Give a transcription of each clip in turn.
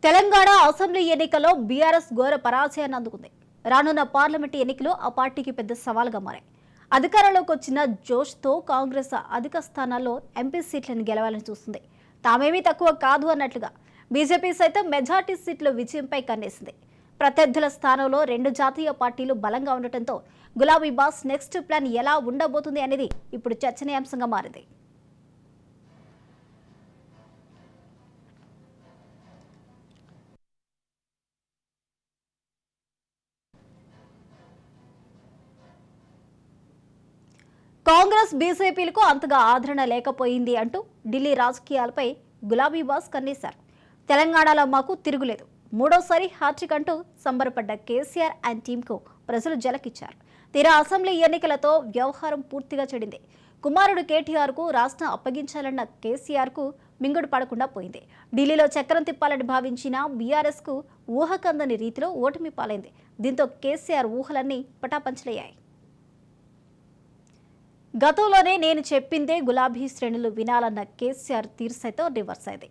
Telangana assembly ఎన్నికల్లో BRS ఘోర పరాజయాన్ని అందుకుంది. రానున్న పార్లమెంటు ఎన్నికలు ఆ పార్టీకి పెద్ద సవాల్గా మారాయి. అధికారంలోకి వచ్చిన జోష్తో కాంగ్రెస్ అధిక స్థానాల్లో ఎంపీ సీట్లను గెలవాలని చూస్తుంది. తామేమీ తక్కువ కాదు అన్నట్లుగా బీజేపీ సైతం మెజార్టీ సీట్ల విజయంపై కన్నేసింది. ప్రత్యర్థుల స్థానంలో రెండు జాతీయ పార్టీలు బలంగా ఉండటంతో గులాబీ బాస్ నెక్స్ట్ ప్లాన్ ఎలా ఉండబోతుంది అనేది ఇప్పుడు చర్చనీయాంశంగా మారింది. కాంగ్రెస్ బీజేపీలకు అంతగా ఆదరణ లేకపోయింది అంటూ ఢిల్లీ రాజకీయాలపై గులాబీ బాస్ కన్నేశారు. తెలంగాణలో మాకు తిరుగులేదు, మూడోసారి హ్యాట్రిక్ అంటూ సంబరపడ్డ కేసీఆర్ అండ్ టీంకు ప్రజలు జలకిచ్చారు. తీరా అసెంబ్లీ ఎన్నికలతో వ్యవహారం పూర్తిగా చెడింది. కుమారుడు కేటీఆర్కు రాష్ట్రం అప్పగించాలన్న కేసీఆర్కు మింగుడు పడకుండా పోయింది. ఢిల్లీలో చక్రం తిప్పాలని భావించిన బీఆర్ఎస్కు ఊహకందని రీతిలో ఓటమి పాలైంది. దీంతో కేసీఆర్ ఊహలన్నీ పటాపంచలయ్యాయి. గతంలోనే నేను చెప్పిందే గులాబీ శ్రేణులు వినాలన్న కేసీఆర్ తీరు సైతం రివర్స్ అయింది.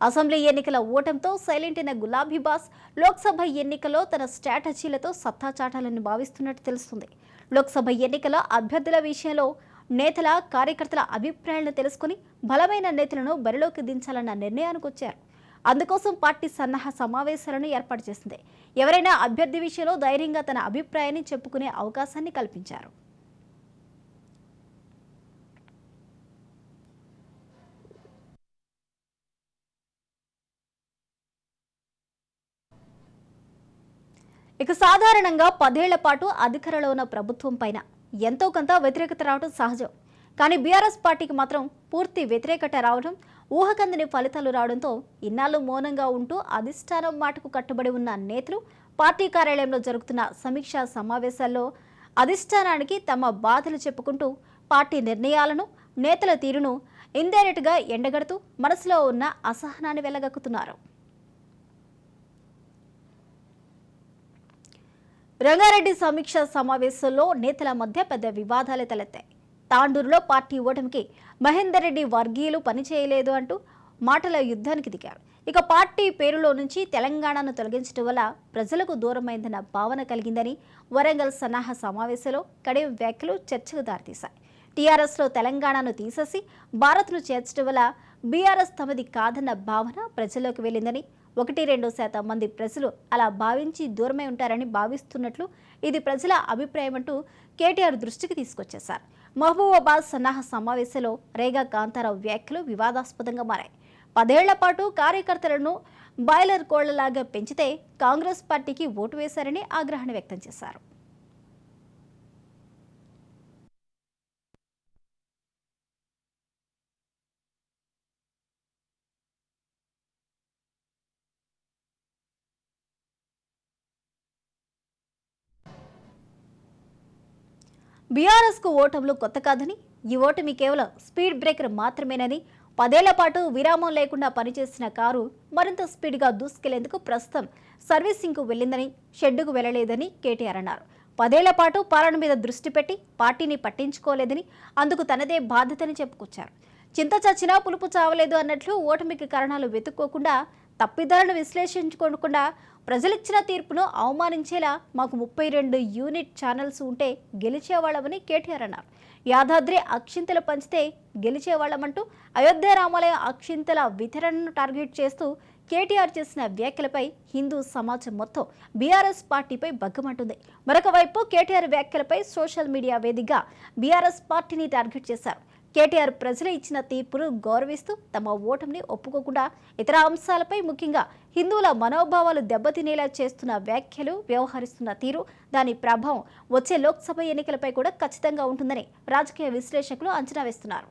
అసెంబ్లీ ఎన్నికల ఓటంతో సైలెంట్ అయిన గులాబీ బాస్ లోక్సభ ఎన్నికల్లో తన స్ట్రాటజీలతో సత్తా చాటాలని భావిస్తున్నట్టు తెలుస్తుంది. లోక్సభ ఎన్నికల అభ్యర్థుల విషయంలో నేతల కార్యకర్తల అభిప్రాయాలను తెలుసుకుని బలమైన నేతలను బరిలోకి దించాలన్న నిర్ణయానికి వచ్చారు. అందుకోసం పార్టీ సన్నాహ సమావేశాలను ఏర్పాటు చేసింది. ఎవరైనా అభ్యర్థి విషయంలో ధైర్యంగా తన అభిప్రాయాన్ని చెప్పుకునే అవకాశాన్ని కల్పించారు. ఇక సాధారణంగా 10 ఏళ్ల పాటు అధికారంలో ఉన్న ప్రభుత్వం పైన ఎంతో కొంత వ్యతిరేకత రావడం సహజం. కానీ బీఆర్ఎస్ పార్టీకి మాత్రం పూర్తి వ్యతిరేకత రావడం, ఊహకందని ఫలితాలు రావడంతో ఇన్నాళ్లు మౌనంగా ఉంటూ అధిష్టానం మాటకు కట్టుబడి ఉన్న నేతలు పార్టీ కార్యాలయంలో జరుగుతున్న సమీక్షా సమావేశాల్లో అధిష్టానానికి తమ బాధలు చెప్పుకుంటూ పార్టీ నిర్ణయాలను, నేతల తీరును ఇండైరెక్ట్గా ఎండగడుతూ మనసులో ఉన్న అసహనాన్ని వెళ్లగక్కుతున్నారు. రంగారెడ్డి సమీక్ష సమావేశంలో నేతల మధ్య పెద్ద వివాదాలే తలెత్తాయి. తాండూరులో పార్టీ ఓటమికి మహేందర్ రెడ్డి వర్గీయులు పనిచేయలేదు అంటూ మాటల యుద్ధానికి దిగారు. ఇక పార్టీ పేరులో నుంచి తెలంగాణను తొలగించడం వల్ల ప్రజలకు దూరమైందన్న భావన కలిగిందని వరంగల్ సన్నాహ సమావేశంలో కడియం వ్యాఖ్యలు చర్చకు దారితీశాయి. టీఆర్ఎస్లో తెలంగాణను తీసేసి భారత్ను చేర్చడం వల్ల బీఆర్ఎస్ తమది కాదన్న భావన ప్రజల్లోకి వెళ్ళిందని, 1-2% మంది ప్రజలు అలా భావించి దూరమై ఉంటారని భావిస్తున్నట్లు ఇది ప్రజల అభిప్రాయం అంటూ కేటీఆర్ దృష్టికి తీసుకొచ్చేశారు. మహబూబాబాద్ సన్నాహ సమావేశంలో రేగా కాంతారావు వ్యాఖ్యలు వివాదాస్పదంగా మారాయి. 10 ఏళ్ల పాటు కార్యకర్తలను బాయిలర్ కోళ్లలాగా పెంచితే కాంగ్రెస్ పార్టీకి ఓటు వేశారని ఆగ్రహాన్ని వ్యక్తం చేశారు. బీఆర్ఎస్కు ఓటములు కొత్త కాదని, ఈ ఓటమి కేవలం స్పీడ్ బ్రేకర్ మాత్రమేనని, 10 ఏళ్ల పాటు విరామం లేకుండా పనిచేసిన కారు మరింత స్పీడ్గా దూసుకెళ్లేందుకు ప్రస్తుతం సర్వీసింగ్కు వెళ్లిందని, షెడ్డుకు వెళ్లలేదని కేటీఆర్ అన్నారు. 10 ఏళ్ల పాటు పాలన మీద దృష్టి పెట్టి పార్టీని పట్టించుకోలేదని, అందుకు తనదే బాధ్యతని చెప్పుకొచ్చారు. చింత చచ్చినా పులుపు చావలేదు అన్నట్లు ఓటమికి కారణాలు వెతుక్కోకుండా, తప్పిదాలను విశ్లేషించుకోకుండా ప్రజలిచ్చిన తీర్పును అవమానించేలా మాకు 32 యూనిట్ ఛానల్స్ ఉంటే గెలిచేవాళ్లమని కేటీఆర్ అన్నారు. యాదాద్రి అక్షింతలు పంచితే గెలిచేవాళ్లమంటూ అయోధ్య రామాలయం అక్షింతల వితరణను టార్గెట్ చేస్తూ కేటీఆర్ చేసిన వ్యాఖ్యలపై హిందూ సమాజం మొత్తం బీఆర్ఎస్ పార్టీపై బగ్గమంటుంది. మరొక వైపు కేటీఆర్ వ్యాఖ్యలపై సోషల్ మీడియా వేదికగా బీఆర్ఎస్ పార్టీని టార్గెట్ చేశారు. కేటీఆర్ ప్రజలు ఇచ్చిన తీర్పును గౌరవిస్తూ తమ ఓటమిని ఒప్పుకోకుండా ఇతర అంశాలపై, ముఖ్యంగా హిందువుల మనోభావాలు దెబ్బతినేలా చేస్తున్న వ్యాఖ్యలు, వ్యవహరిస్తున్న తీరు, దాని ప్రభావం వచ్చే లోక్సభ ఎన్నికలపై కూడా ఖచ్చితంగా ఉంటుందని రాజకీయ విశ్లేషకులు అంచనా వేస్తున్నారు.